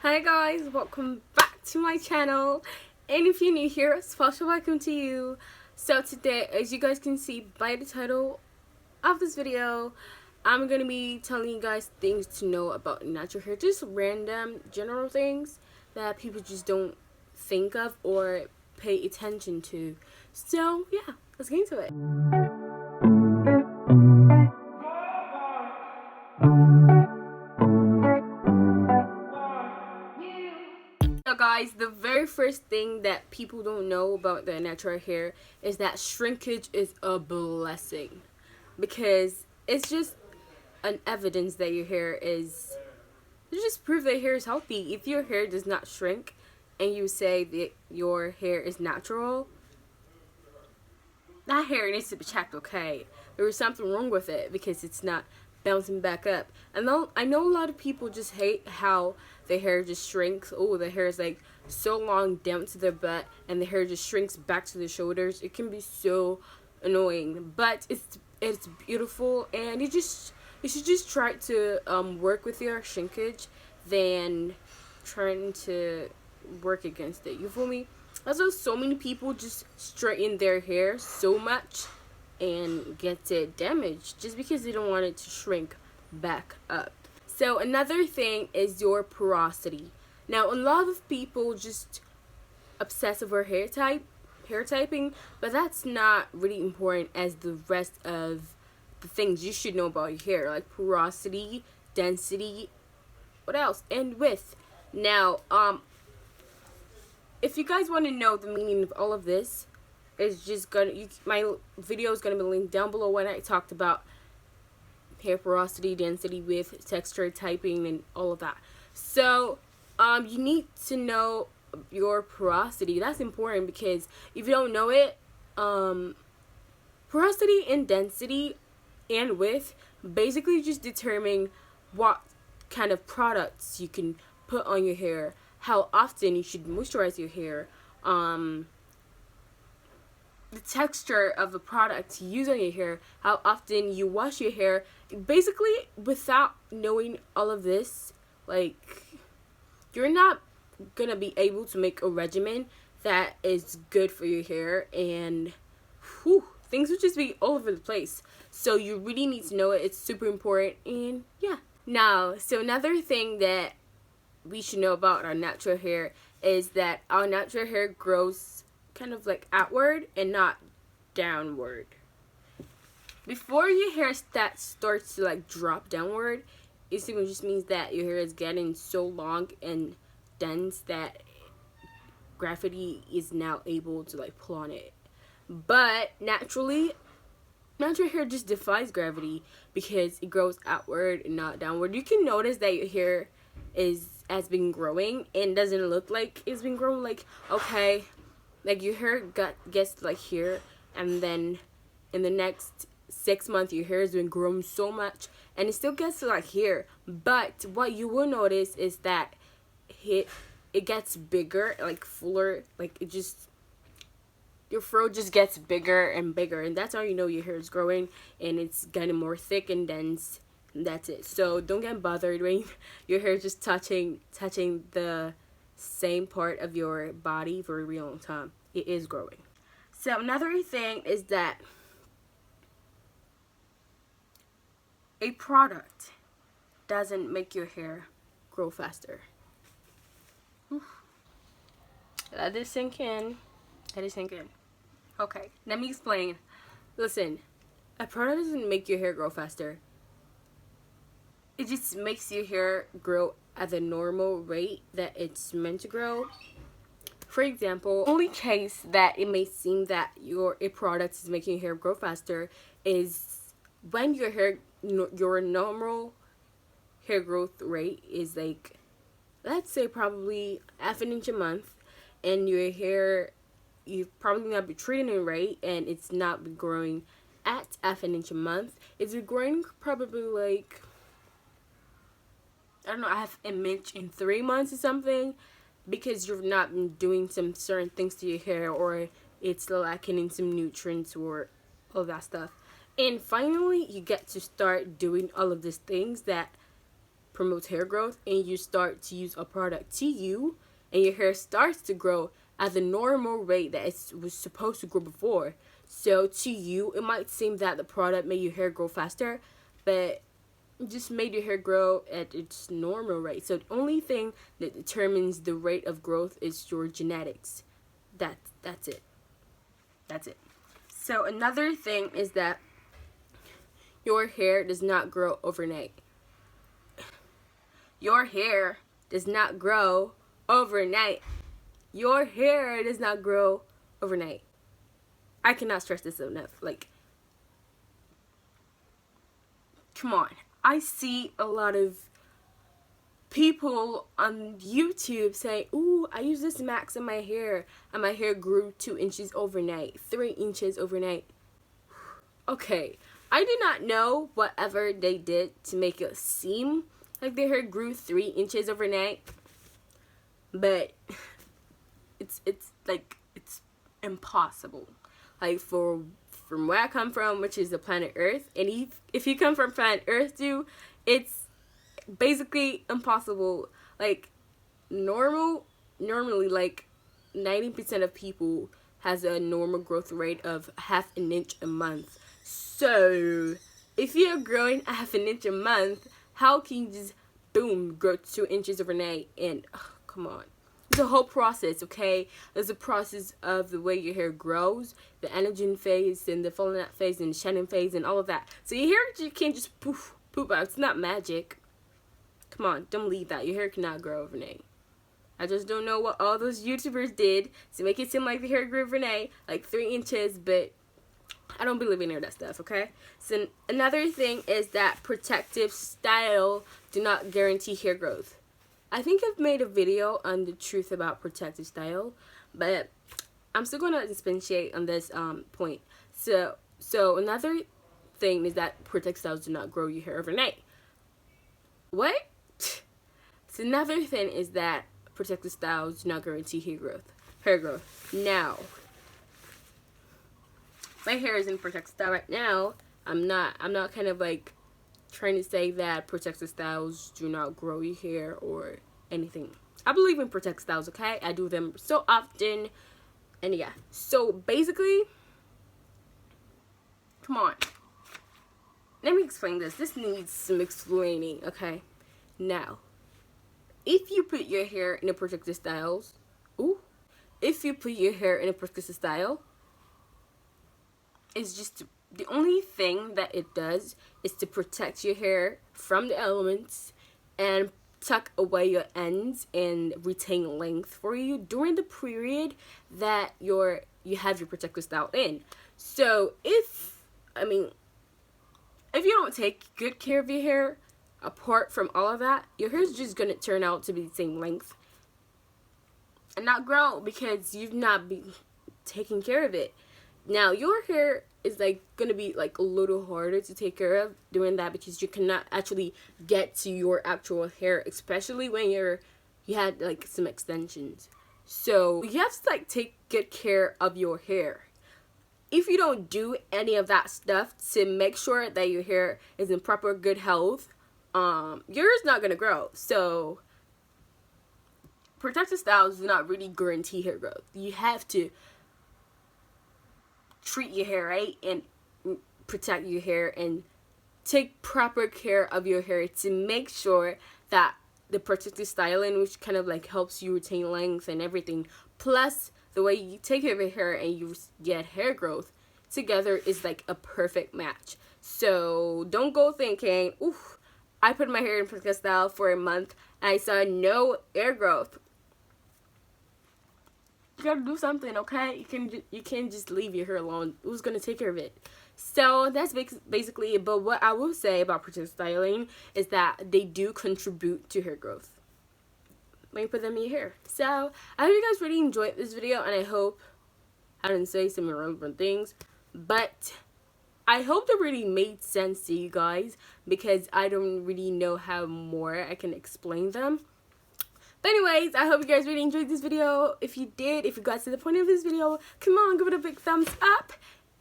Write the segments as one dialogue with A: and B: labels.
A: Hi guys, welcome back to my channel, and if you're new here, special welcome to you. So today, as you guys can see by the title of this video, I'm gonna be telling you guys things to know about natural hair, just random general things that people just don't think of or pay attention to. So yeah, let's get into it. So guys, the very first thing that people don't know about their natural hair is that shrinkage is a blessing, because it's just an evidence that your hair is, you just prove that your hair is healthy. If your hair does not shrink and you say that your hair is natural, that hair needs to be checked, okay? There is something wrong with it because it's not bouncing back up. And I know a lot of people just hate how their hair just shrinks. Oh, the hair is like so long down to their butt and the hair just shrinks back to the shoulders. It can be so annoying, but it's beautiful, and you should just try to work with your shrinkage than trying to work against it. You feel me? Also, so many people just straighten their hair so much and get it damaged just because they don't want it to shrink back up. So another thing is your porosity. Now, a lot of people just obsess over hair typing, but that's not really important as the rest of the things you should know about your hair, like porosity, density, what else, and width. Now, if you guys want to know the meaning of all of this, it's just my video is gonna be linked down below when I talked about hair porosity, density, width, texture, typing, and all of that. So, you need to know your porosity. That's important because if you don't know it, porosity and density and width basically just determine what kind of products you can put on your hair, how often you should moisturize your hair, the texture of the products you use on your hair, how often you wash your hair. Basically, without knowing all of this, like, you're not gonna be able to make a regimen that is good for your hair, and things will just be all over the place. So you really need to know it. It's super important, and yeah. Now, so another thing that we should know about our natural hair is that our natural hair grows kind of like outward and not downward. Before your hair starts to like drop downward, it just means that your hair is getting so long and dense that gravity is now able to like pull on it. But natural hair just defies gravity because it grows outward and not downward. You can notice that your hair has been growing and doesn't look like it's been growing. Like, okay, like your hair gets like here, and then in the next 6 months your hair has been growing so much and it still gets to like here. But what you will notice is that it gets bigger, like fuller, like your fro just gets bigger and bigger, and that's how you know your hair is growing and it's getting more thick and dense. And that's it. So don't get bothered when your hair is just touching the same part of your body for a real long time. It is growing. So another thing is that a product doesn't make your hair grow faster. Let this sink in. Let it sink in. Okay, let me explain. Listen, a product doesn't make your hair grow faster. It just makes your hair grow at the normal rate that it's meant to grow. For example, only case that it may seem that a product is making your hair grow faster is when your normal hair growth rate is like, let's say probably half an inch a month, and your hair, you've probably not been treating it right, and it's not been growing at half an inch a month. It's been growing probably like, I don't know, half an inch in 3 months or something, because you've not been doing some certain things to your hair, or it's lacking in some nutrients or all that stuff. And finally, you get to start doing all of these things that promotes hair growth and you start to use a product to you and your hair starts to grow at the normal rate that it was supposed to grow before. So to you, it might seem that the product made your hair grow faster, but just made your hair grow at its normal rate. So the only thing that determines the rate of growth is your genetics. That's it. That's it. So another thing is that your hair does not grow overnight. Your hair does not grow overnight. Your hair does not grow overnight. I cannot stress this enough. Like, come on. I see a lot of people on YouTube say, ooh, I use this max in my hair and my hair grew 2 inches overnight, 3 inches overnight. Okay, I do not know whatever they did to make it seem like their hair grew 3 inches overnight, but it's impossible. Like, from where I come from, which is the planet Earth, and if you come from planet Earth too, it's basically impossible. Like, normally like 90% of people has a normal growth rate of half an inch a month. So if you're growing half an inch a month, how can you just boom grow 2 inches overnight? And come on. It's a whole process, okay? There's a process of the way your hair grows, the anagen phase and the falling out phase and the shedding phase and all of that. So your hair, you can't just poof out. It's not magic. Come on, don't believe that. Your hair cannot grow overnight. I just don't know what all those YouTubers did to make it seem like the hair grew overnight, like 3 inches, but I don't believe in any of that stuff, okay? So another thing is that protective style do not guarantee hair growth. I think I've made a video on the truth about protective style, but I'm still going to expatiate on this point. So another thing is that protective styles do not grow your hair overnight. What? So another thing is that protective styles do not guarantee hair growth. Now, my hair is in protective style right now. I'm not kind of like trying to say that protective styles do not grow your hair or anything. I believe in protective styles, okay? I do them so often. And yeah. So basically, come on. Let me explain this. This needs some explaining, okay? Now, if you put your hair in a protective style, it's just the only thing that it does is to protect your hair from the elements and tuck away your ends and retain length for you during the period that you have your protective style in. So if you don't take good care of your hair, apart from all of that, your hair is just gonna turn out to be the same length and not grow because you've not been taking care of it. Now your hair is gonna be a little harder to take care of doing that because you cannot actually get to your actual hair, especially when you had some extensions. So you have to take good care of your hair. If you don't do any of that stuff to make sure that your hair is in proper good health, your hair is not gonna grow. So protective styles do not really guarantee hair growth. You have to treat your hair right and protect your hair and take proper care of your hair to make sure that the protective styling, which kind of helps you retain length and everything, plus the way you take care of your hair and you get hair growth together is a perfect match. So don't go thinking, oof, I put my hair in protective style for a month and I saw no hair growth. You gotta do something, okay? You can't just leave your hair alone. Who's gonna take care of it? So that's basically it. But what I will say about protective styling is that they do contribute to hair growth when you put them in your hair. So I hope you guys really enjoyed this video, and I hope I didn't say some irrelevant things, but I hope they really made sense to you guys because I don't really know how more I can explain them. But anyways, I hope you guys really enjoyed this video. If you did, if you got to the point of this video, come on, give it a big thumbs up.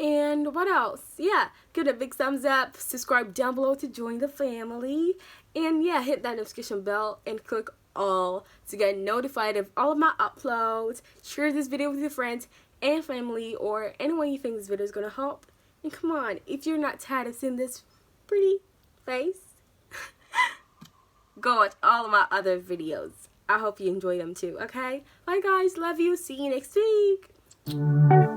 A: And what else? Yeah, give it a big thumbs up, subscribe down below to join the family, and yeah, hit that notification bell and click all to get notified of all of my uploads. Share this video with your friends and family or anyone you think this video is going to help. And come on, if you're not tired of seeing this pretty face, go watch all of my other videos. I hope you enjoy them too, okay? Bye guys, love you, see you next week.